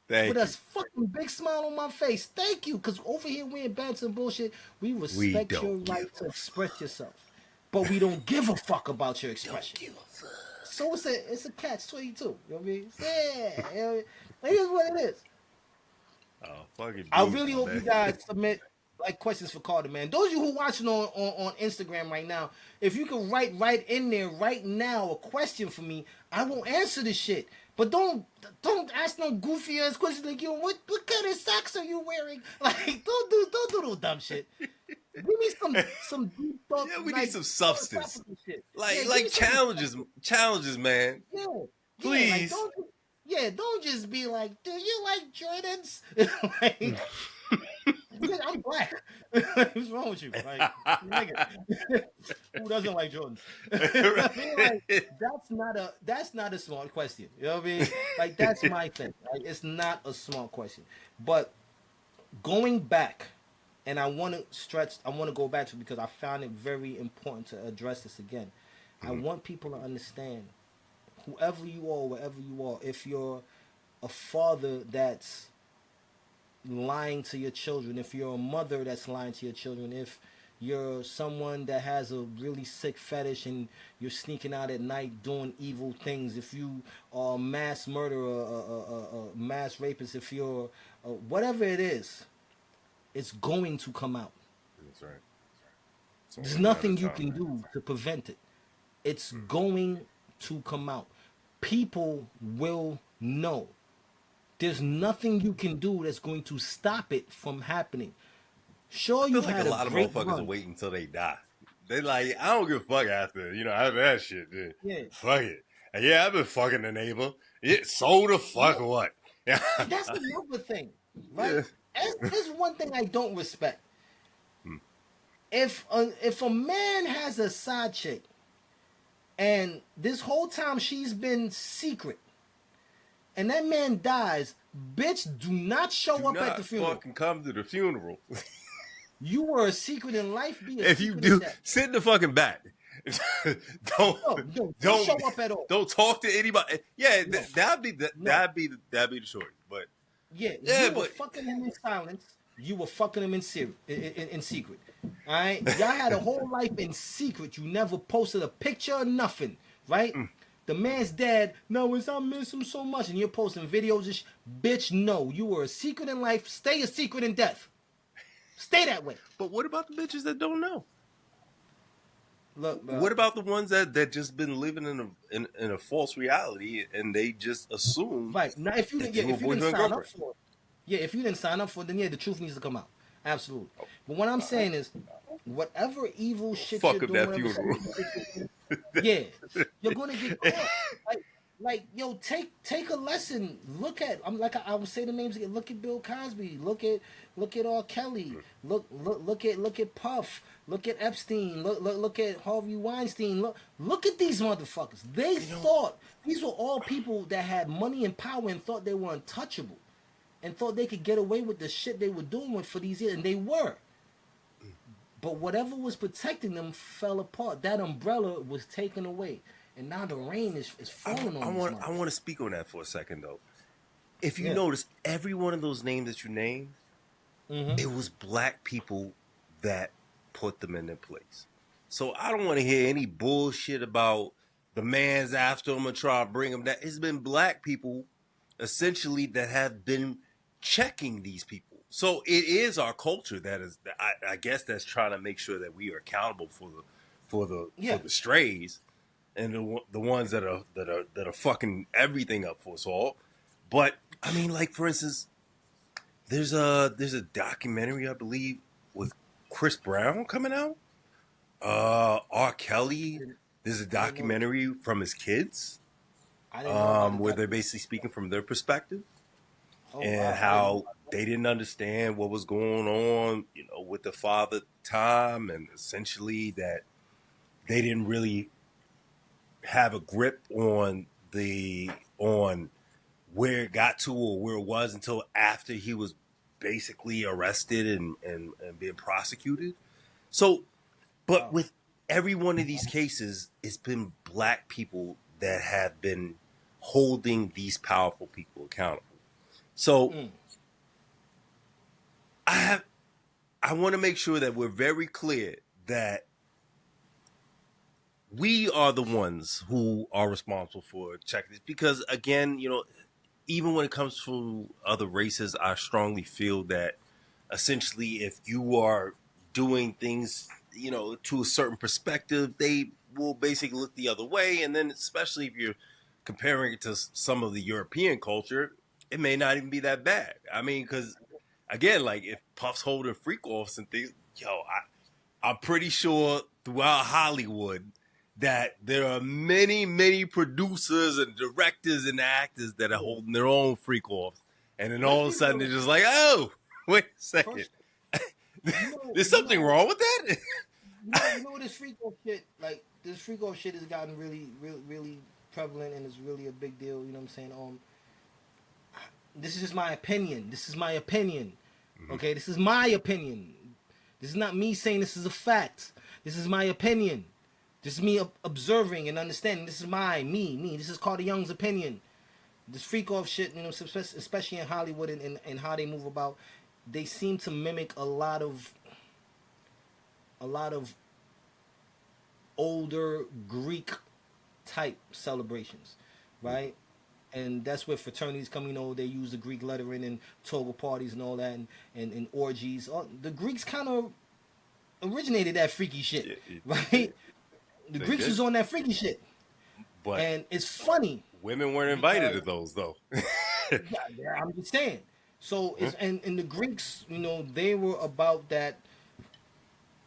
With a fucking big smile on my face. Thank you. Because over here we in Banter and Bullshit, we respect your right to express yourself. But we don't give a fuck about your expression. Don't give a fuck. So it's a catch-22. You know what I mean? Yeah. You know what I mean? It is what it is. Oh, fucking I really hope you guys submit like questions for Carter, man. Those of you who watching on Instagram right now, if you can write right in there right now a question for me, I will answer this shit. But don't ask no goofy ass questions like, yo, what kind of socks are you wearing? Like, don't do no dumb shit. Give me some deep thought. Yeah, we need some substance. Like challenges, man. Yeah. Please. Don't just be like, do you like Jordans? Like, I'm black. What's wrong with you? Like, nigga. Who doesn't like Jordans? Like, that's not a smart question. You know what I mean? Like, that's my thing. Like, it's not a smart question. But going back, and I want to go back to it because I found it very important to address this again. I want people to understand, whoever you are, wherever you are, if you're a father that's lying to your children, if you're a mother that's lying to your children, if you're someone that has a really sick fetish and you're sneaking out at night doing evil things, if you are a mass murderer, a mass rapist, if you're whatever it is, it's going to come out. That's right. There's nothing you can do to prevent it. It's going to come out. People will know. There's nothing you can do that's going to stop it from happening. Sure, you had a lot of motherfuckers are waiting until they die. They like, I don't give a fuck after that shit. Dude. Yeah. Fuck it. And yeah, I've been fucking the neighbor. Yeah, so the fuck what? That's another thing, right? Yeah. There's one thing I don't respect. If a man has a side chick, and this whole time she's been secret, and that man dies, bitch, do not show up at the funeral. Fucking come to the funeral. You were a secret in life. If you do, sit in the fucking back. don't show up at all. Don't talk to anybody. Yeah, that'd be the shorty. But you were fucking him in silence. You were fucking him in secret. All right, y'all had a whole life in secret. You never posted a picture or nothing, right? The man's dead. No, I miss him so much, and you're posting videos. Bitch, no, you were a secret in life. Stay a secret in death. Stay that way. But what about the bitches that don't know? Look, bro. What about the ones that just been living in a false reality and they just assume Right now, if you that didn't, they yeah, were if you didn't boyfriend and sign up girlfriend? for it, yeah, if you didn't sign up for it, then yeah, the truth needs to come out. Absolutely. Oh, But what I'm all right. saying is, whatever evil shit you're Fuck up doing, that whatever funeral. stupid shit you're doing, yeah, you're gonna get caught. Yo, take a lesson. Look at I would say the names again. Look at Bill Cosby. Look at R. Kelly. Look at Puff. Look at Epstein. Look at Harvey Weinstein. Look at these motherfuckers. They You know, thought these were all people that had money and power and thought they were untouchable, and thought they could get away with the shit they were doing for these years, and they were. But whatever was protecting them fell apart. That umbrella was taken away. And now the rain is falling on these I motherfuckers. want to speak on that for a second though. If you Yeah. notice, every one of those names that you named, Mm-hmm. it was black people that put them in their place. So I don't want to hear any bullshit about the man's after him and try to bring him down. It's been black people essentially that have been checking these people. So it is our culture that is, I guess, that's trying to make sure that we are accountable for Yeah. the strays and the ones that are fucking everything up for us all. But I mean, like for instance, there's a documentary I believe with Chris Brown coming out. R. I Kelly. didn't, There's a I didn't know this. documentary from his kids, I didn't know about the where they're documentary. basically speaking from their perspective Oh and wow, I didn't know how about that. they didn't understand what was going on, with the father at the time, and essentially that they didn't really have a grip on where it got to or where it was until after he was basically arrested and being prosecuted. So, but Wow. with every one of these cases, it's been black people that have been holding these powerful people accountable. So Mm. I have I want to make sure that we're very clear that we are the ones who are responsible for checking this because again, even when it comes to other races, I strongly feel that essentially if you are doing things, to a certain perspective, they will basically look the other way. And then especially if you're comparing it to some of the European culture, it may not even be that bad. I mean, because again, like if Puff's holding freak offs and things, I'm pretty sure throughout Hollywood that there are many, many producers and directors and actors that are Yeah. holding their own freak offs. And then Let's all of a be sudden real. they're just like, oh, wait a second. First, you know, There's you something know, wrong with that? this freak off shit. Like this freak off shit has gotten really, really, really prevalent, and it's really a big deal. You know what I'm saying? This is just my opinion. This is my opinion. Mm-hmm. Okay, this is my opinion. This is not me saying this is a fact. This is my opinion. This is me observing and understanding. This is me. This is Carter Young's opinion. This freak off shit, especially in Hollywood and how they move about, they seem to mimic a lot of older Greek type celebrations, right? And that's where fraternities come. They use the Greek lettering and toga parties and all that, and orgies. The Greeks kind of originated that freaky shit, Yeah, right? The they Greeks did. was on that freaky shit, But and it's funny women weren't invited because to those, though. yeah, I'm just saying. So it's and the Greeks, they were about that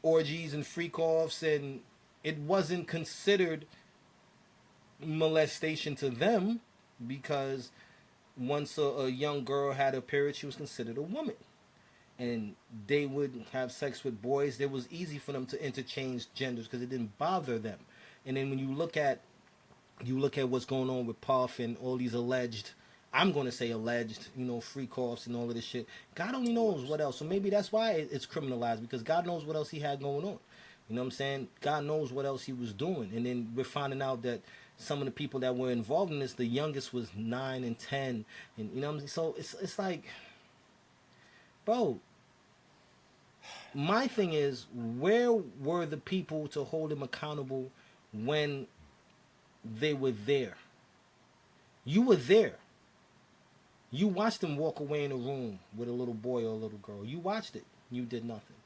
orgies and freak offs, and it wasn't considered molestation to them because once a young girl had a period, she was considered a woman. And they would have sex with boys. It was easy for them to interchange genders because it didn't bother them. And then when you look at what's going on with Puff and all these alleged, I'm going to say alleged, freak offs and all of this shit. God only knows what else. So maybe that's why it's criminalized, because God knows what else he had going on. You know what I'm saying? God knows what else he was doing. And then we're finding out that some of the people that were involved in this, the youngest was 9 and 10. And you know what I'm saying? So it's like, bro, my thing is, where were the people to hold him accountable when they were there? You were there. You watched him walk away in a room with a little boy or a little girl. You watched it. You did nothing.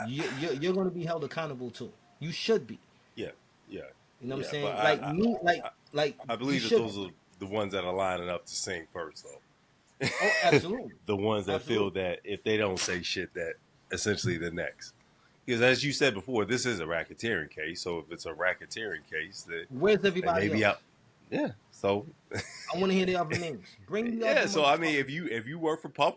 you're going to be held accountable too. You should be. Yeah, yeah, You know what yeah. I'm saying? But Like me, like I you believe that should. those are the ones that are lining up to sing first, though. Oh, absolutely. The ones that feel Absolutely. that if they don't say shit, that essentially the next. Because as you said before, this is a racketeering case. So if it's a racketeering case, that Where's they may everybody be else? out. Yeah. So I want to hear the other names. Bring the yeah. other So I motherfuckers. mean, if you work for Puff,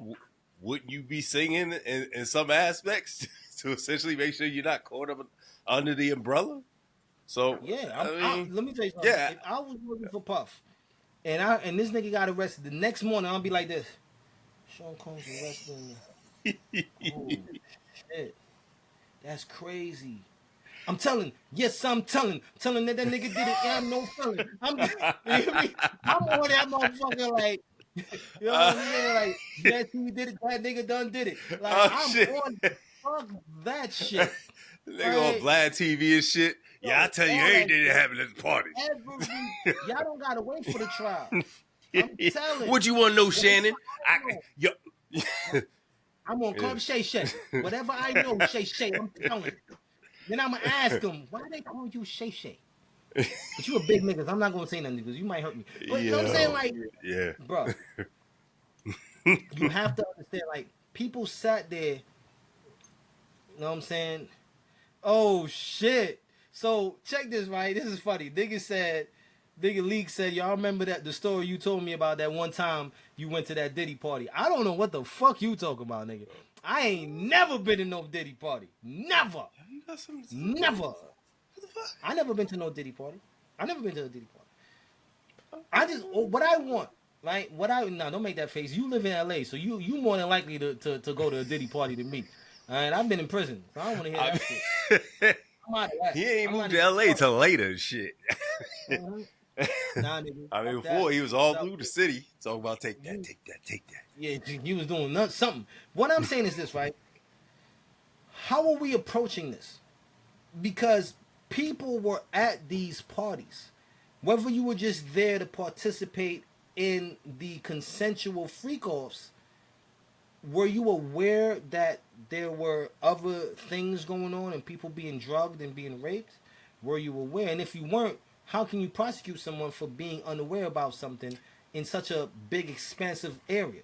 wouldn't you be singing in some aspects to essentially make sure you're not caught up under the umbrella? So Yeah, I mean, let me tell you something. yeah. If I was working for Puff, and this nigga got arrested, the next morning I'll be like this. Sean Combs arrested me. Oh shit, that's crazy. I'm telling. Yes, I'm telling. Telling that nigga did it. Yeah, I'm no felon. I'm. You hear me? I'm on that motherfucker like. You know what I'm saying? Like, yes, he did it. That nigga done did it. Like, Oh I'm shit. on fuck that shit. Nigga on Vlad TV and shit. Yo, Yeah, I tell you, all that everything that shit. happened at the party. Y'all don't gotta wait for the trial. I'm telling. What you want to know, Shannon? Yo. I'm on Club Shay Shay. Whatever I know, Shay Shay, I'm telling. Then I'm gonna ask him, why they call you Shay Shay? But you a big niggas. I'm not gonna say nothing because you might hurt me. But you know what I'm saying? Like, yeah, bro, you have to understand. Like, people sat there. You know what I'm saying? Oh shit! So check this, right? This is funny. Nigga Leak said, y'all remember that the story you told me about that one time you went to that Diddy party? I don't know what the fuck you talking about, nigga. I ain't never been to no Diddy party. Never. Never. I never been to no Diddy party. I never been to a Diddy party. I just what I want, right? Don't make that face. You live in LA, so you more than likely to go to a Diddy party than me. All right, I've been in prison, so I don't want to hear that shit. I'm out of that. He ain't moved to LA till later, shit. Mm-hmm. Nah, nigga, I mean, before he was all through the city talking about take that. Yeah, he was doing something. What I'm saying is this, right? How are we approaching this? Because people were at these parties, whether you were just there to participate in the consensual freak-offs. Were you aware that there were other things going on and people being drugged and being raped? Were you aware? And if you weren't, how can you prosecute someone for being unaware about something in such a big, expansive area?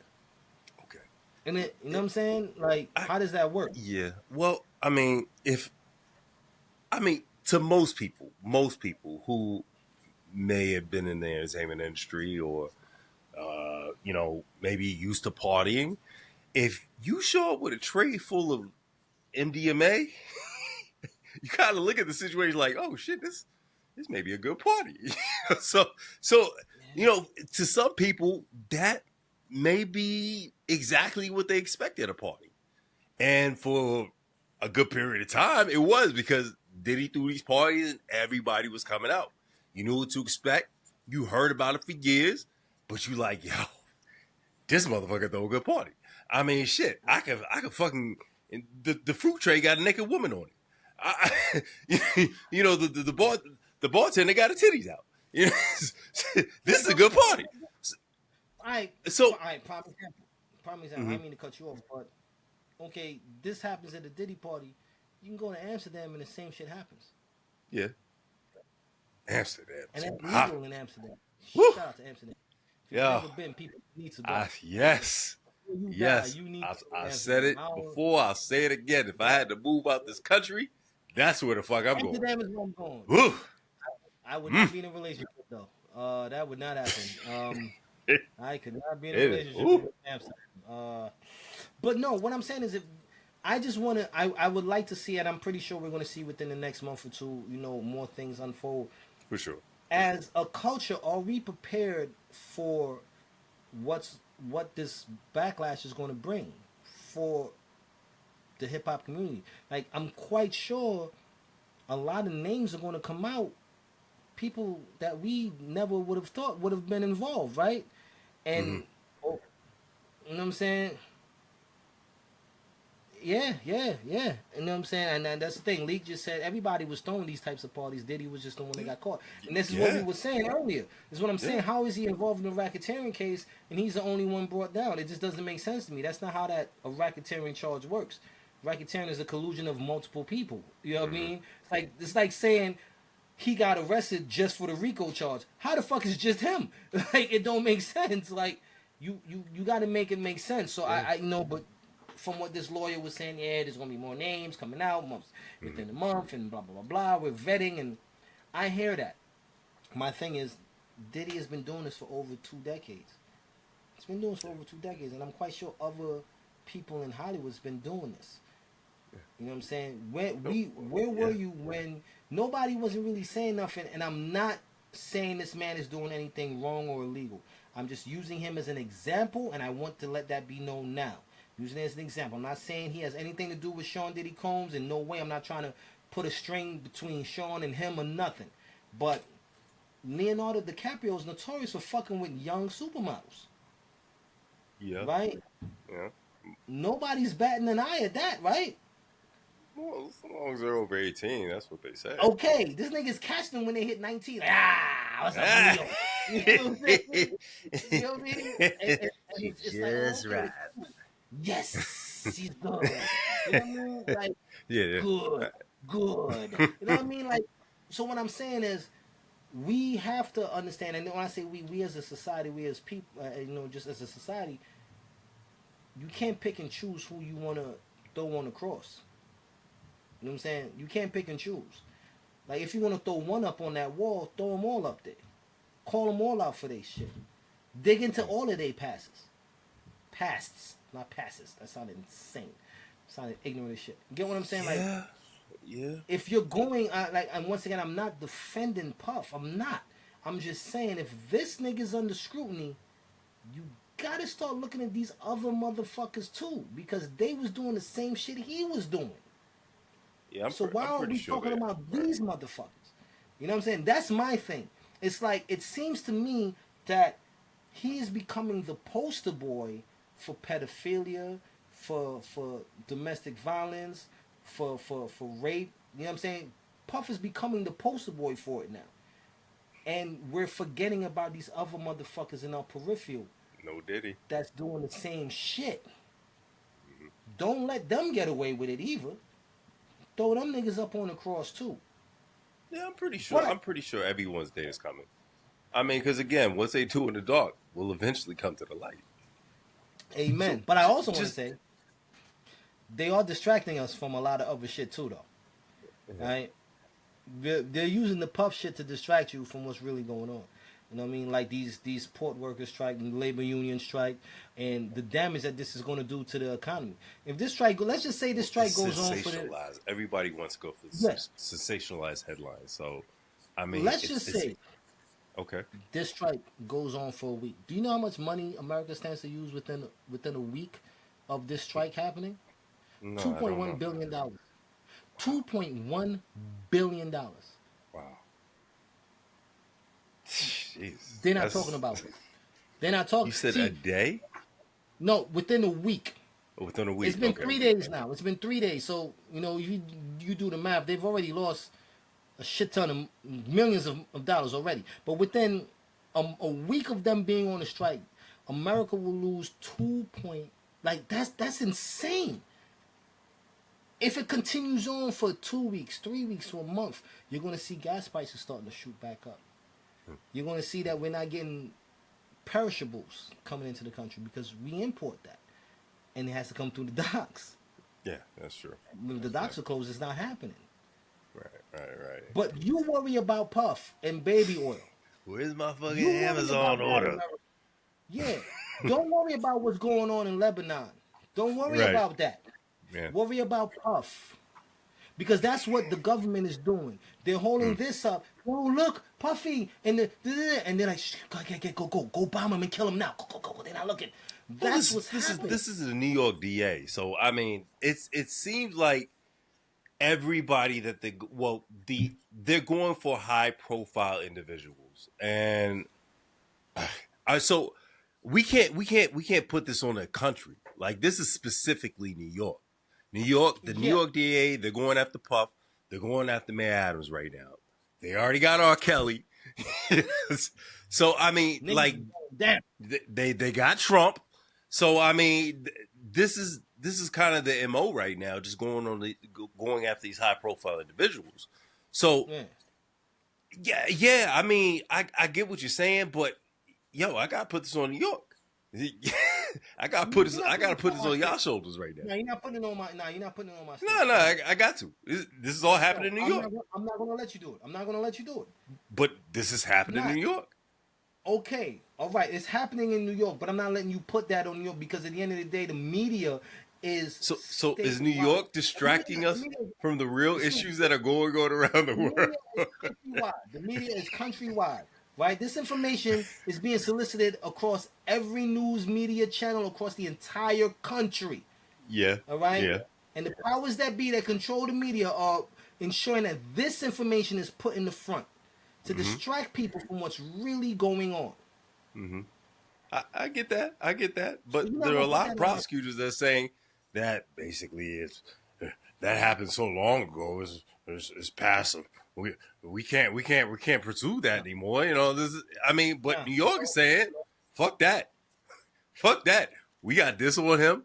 Okay. And it, you know what I'm saying? Like, how does that work? Yeah. Well, I mean, to most people who may have been in the entertainment industry or, maybe used to partying, if you show up with a tray full of MDMA, you kind of look at the situation like, oh shit, this may be a good party. so to some people that may be exactly what they expect at a party, and for a good period of time, it was because Diddy threw these parties and everybody was coming out. You knew what to expect. You heard about it for years, but you like, yo, this motherfucker throw a good party. I mean, shit, I could fucking the fruit tray got a naked woman on it. The bartender got her titties out. This is a good party. All right, prime example. I mean to cut you off, but okay, this happens at a Diddy party. You can go to Amsterdam and the same shit happens. Yeah, Amsterdam. And that's legal in Amsterdam. Woo. Shout out to Amsterdam. If you've never been, people need to go. Yes. I said it before. I'll say it again. If I had to move out this country, that's where the fuck I'm going. Amsterdam is where I'm going. Woo. I would not be in a relationship though. That would not happen. I could not be in a relationship with Amsterdam. But no, what I'm saying is, if I just want to, I would like to see, and I'm pretty sure we're going to see within the next month or two, more things unfold. For sure. As a culture, are we prepared for what this backlash is going to bring for the hip hop community? Like, I'm quite sure a lot of names are going to come out, people that we never would have thought would have been involved, right? And you know what I'm saying? Yeah. You know what I'm saying? And that's the thing. Leak just said everybody was throwing these types of parties. Diddy was just the one that got caught. And this is what we were saying earlier. This is what I'm saying. How is he involved in a racketeering case and he's the only one brought down? It just doesn't make sense to me. That's not how a racketeering charge works. racketeering is a collusion of multiple people. You know what I mean? It's like saying he got arrested just for the RICO charge. How the fuck is just him? Like, it don't make sense. Like, you got to make it make sense. So I know, but from what this lawyer was saying, yeah, there's gonna be more names coming out months within a month and blah blah blah blah. We're vetting, and I hear that. My thing is, Diddy has been doing this for over 2 decades. He's been doing this for over 2 decades, and I'm quite sure other people in Hollywood's been doing this. You know what I'm saying? Where were you when nobody wasn't really saying nothing? And I'm not saying this man is doing anything wrong or illegal. I'm just using him as an example, and I want to let that be known now. Using it as an example. I'm not saying he has anything to do with Sean Diddy Combs. In no way. I'm not trying to put a string between Sean and him or nothing. But Leonardo DiCaprio is notorious for fucking with young supermodels. Yeah. Right? Yeah. Nobody's batting an eye at that, right? Well, as long as they're over 18, that's what they say. Okay, this nigga's catching them when they hit 19. Like, what's up, Leo? You know what I'm saying? You know what I mean? And it's just like, right. Yes, he's good. You know what I mean? Like, yeah. Good. You know what I mean? Like, so what I'm saying is, we have to understand, and when I say we as a society, we as people, just as a society, you can't pick and choose who you want to throw on the cross. You know what I'm saying? You can't pick and choose. Like, if you want to throw one up on that wall, throw them all up there. Call them all out for their shit. Dig into all of their pasts, not passes. That sounded insane. Sounded ignorant as shit. Get what I'm saying? Yeah. Like, yeah. If you're going, and once again, I'm not defending Puff. I'm not. I'm just saying, if this nigga's under scrutiny, you gotta start looking at these other motherfuckers too, because they was doing the same shit he was doing. Yeah, so why aren't we talking about these motherfuckers? You know what I'm saying? That's my thing. It's like, it seems to me that he is becoming the poster boy for pedophilia, for domestic violence, for rape. You know what I'm saying? Puff is becoming the poster boy for it now. And we're forgetting about these other motherfuckers in our peripheral. No Diddy. That's doing the same shit. Mm-hmm. Don't let them get away with it either. Throw them niggas up on the cross too. Yeah, I'm pretty sure. I'm pretty sure everyone's day is coming. I mean, because again, what they do in the dark will eventually come to the light. Amen. So, but I also want to say, they are distracting us from a lot of other shit too, though. Mm-hmm. Right? They're using the Puff shit to distract you from what's really going on. You know what I mean? Like these port workers strike, and labor union strike, and the damage that this is going to do to the economy. If this strike, let's just say this strike goes on for everybody wants to go for sensationalized headlines. So, I mean, let's just say, okay, this strike goes on for a week. Do you know how much money America stands to use within a week of this strike happening? No, $2.1 billion. $2.1 billion. Wow. Jeez, they're not talking about it. They're not talking. You said a day? No, within a week. Oh, within a week. It's been 3 days now. It's been 3 days. So, you do the math. They've already lost a shit ton of millions of dollars already. But within a week of them being on a strike, America will lose that's insane. If it continues on for 2 weeks, 3 weeks, or a month, you're going to see gas prices starting to shoot back up. You're going to see that we're not getting perishables coming into the country because we import that. And it has to come through the docks. Yeah, that's true. If the docks are closed, it's not happening. Right. But you worry about Puff and baby oil. Where's my fucking Amazon order? Yeah. Don't worry about what's going on in Lebanon. Don't worry about that. Yeah. Worry about Puff. Because that's what the government is doing. They're holding this up. Oh, look, Puffy. And they're like, go bomb him and kill him now. Go. They're not looking. That's what's happening. This is the New York DA. So, I mean, it seems like everybody that they're going for high profile individuals. And so we can't put this on a country. Like, this is specifically New York. New York DA, they're going after Puff. They're going after Mayor Adams right now. They already got R. Kelly. So, I mean, like, they got Trump. So, I mean, this is this is kind of the MO right now, just going after these high profile individuals. So yeah. I mean, I get what you're saying, but yo, I gotta put this on New York. I gotta put this on y'all shoulders right now. No, you're not putting it on my. No, you're not putting it on my. No, I got to. This is all happening in New York. I'm not gonna let you do it. I'm not gonna let you do it. But this is happening in New York. Okay, all right, it's happening in New York, but I'm not letting you put that on New York because at the end of the day, the media is so is New York distracting us from the real issues that are going on around the world? The media is countrywide. Right, this information is being solicited across every news media channel across the entire country. Yeah. All right. Yeah. And the powers that be that control the media are ensuring that this information is put in the front to distract people from what's really going on. Mm-hmm. I get that. But so there are a lot of prosecutors that are saying that basically that happened so long ago. It's passive. We can't pursue that anymore. You know, but New York is saying, fuck that. We got this on him.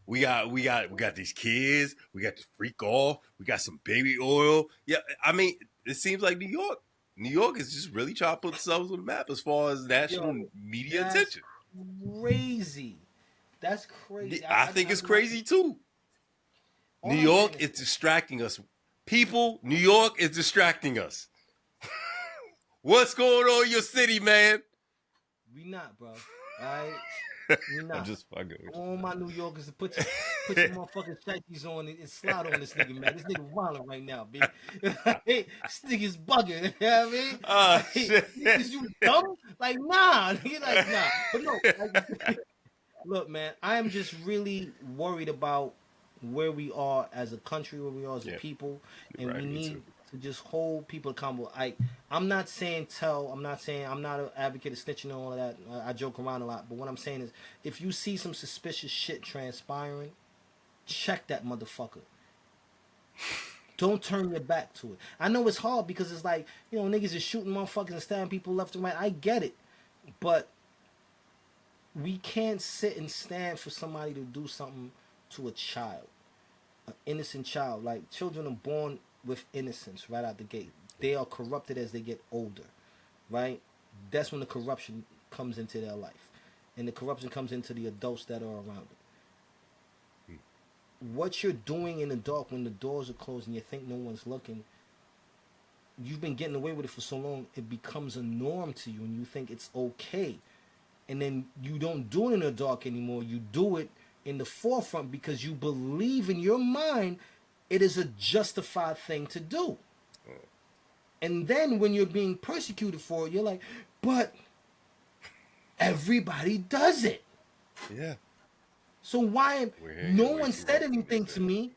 We got these kids. We got the freak off. We got some baby oil. Yeah, I mean, it seems like New York is just really trying to put themselves on the map as far as national media attention. Crazy. That's crazy. I think it's crazy too. New York is distracting us. People, New York is distracting us. What's going on in your city, man? We not, bro. All right? We not. I'm just fucking with you. All my New Yorkers to put your motherfucking shikes on and slide on this nigga, man. This nigga violent right now, B. This nigga's bugging. You know what I mean? Oh, shit. Is you dumb? Like, nah. Nigga, like, nah. But no. Look, man, I am just really worried about where we are as a country, where we are as a people, and we need to just hold people accountable. I'm not saying I'm not an advocate of snitching and all of that. I joke around a lot, but what I'm saying is, if you see some suspicious shit transpiring, check that motherfucker. Don't turn your back to it. I know it's hard because it's like, you know, niggas is shooting motherfuckers and stabbing people left and right. I get it, but we can't sit and stand for somebody to do something to a child, an innocent child. Like, children are born with innocence right out the gate. They are corrupted as they get older, right? That's when the corruption comes into their life, and the corruption comes into the adults that are around them. What you're doing in the dark when the doors are closed and you think no one's looking, you've been getting away with it for so long, it becomes a norm to you, and you think it's okay. And then you don't do it in the dark anymore. You do it in the forefront because you believe in your mind it is a justified thing to do. And then when you're being persecuted for it, you're like, but everybody does it. Yeah. So why no one said anything to me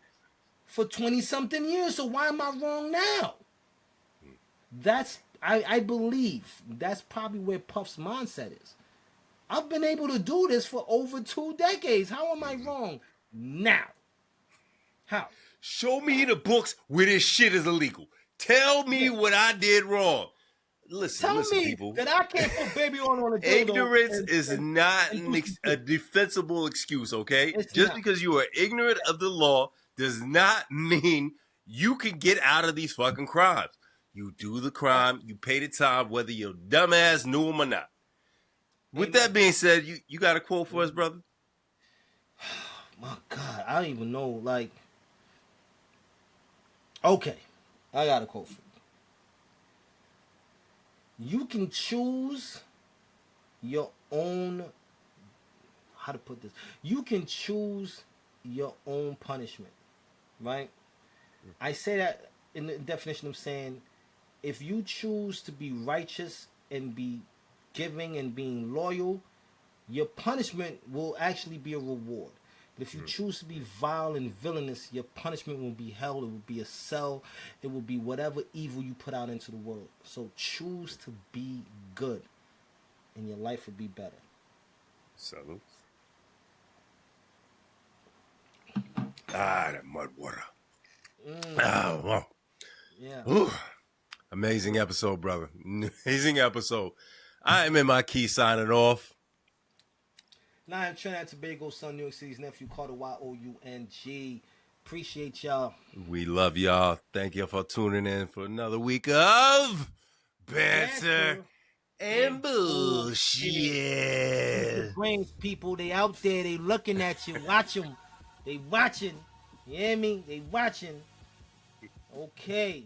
for 20-something years, so why am I wrong now? That's I believe that's probably where Puff's mindset is. I've been able to do this for over 2 decades. How am I wrong now? How? Show me the books where this shit is illegal. Tell me what I did wrong. Listen, me people. That I can't put baby on a dildo. Ignorance is not a defensible excuse, okay? Just because you are ignorant of the law does not mean you can get out of these fucking crimes. You do the crime, you pay the time, whether your dumbass knew them or not. With that being said, you got a quote for us, brother? My God, I don't even know. Like, okay, I got a quote for you. You can choose your own. How to put this? You can choose your own punishment, right? I say that in the definition of saying, if you choose to be righteous and be giving and being loyal, your punishment will actually be a reward. But if you choose to be vile and villainous, your punishment will be hell. It will be a cell. It will be whatever evil you put out into the world. So choose to be good, and your life will be better. Salute. That mud water. Oh, wow. Yeah. Ooh. Amazing episode, brother. Amazing episode. I am in my key signing off. Now I'm Trinidad and Tobago, son, New York City's nephew, Carter Young. Appreciate y'all. We love y'all. Thank you for tuning in for another week of Banter and Bullshit. Use your brains, people. They out there. They looking at you. Watch them. They watching. You hear me? They watching. Okay.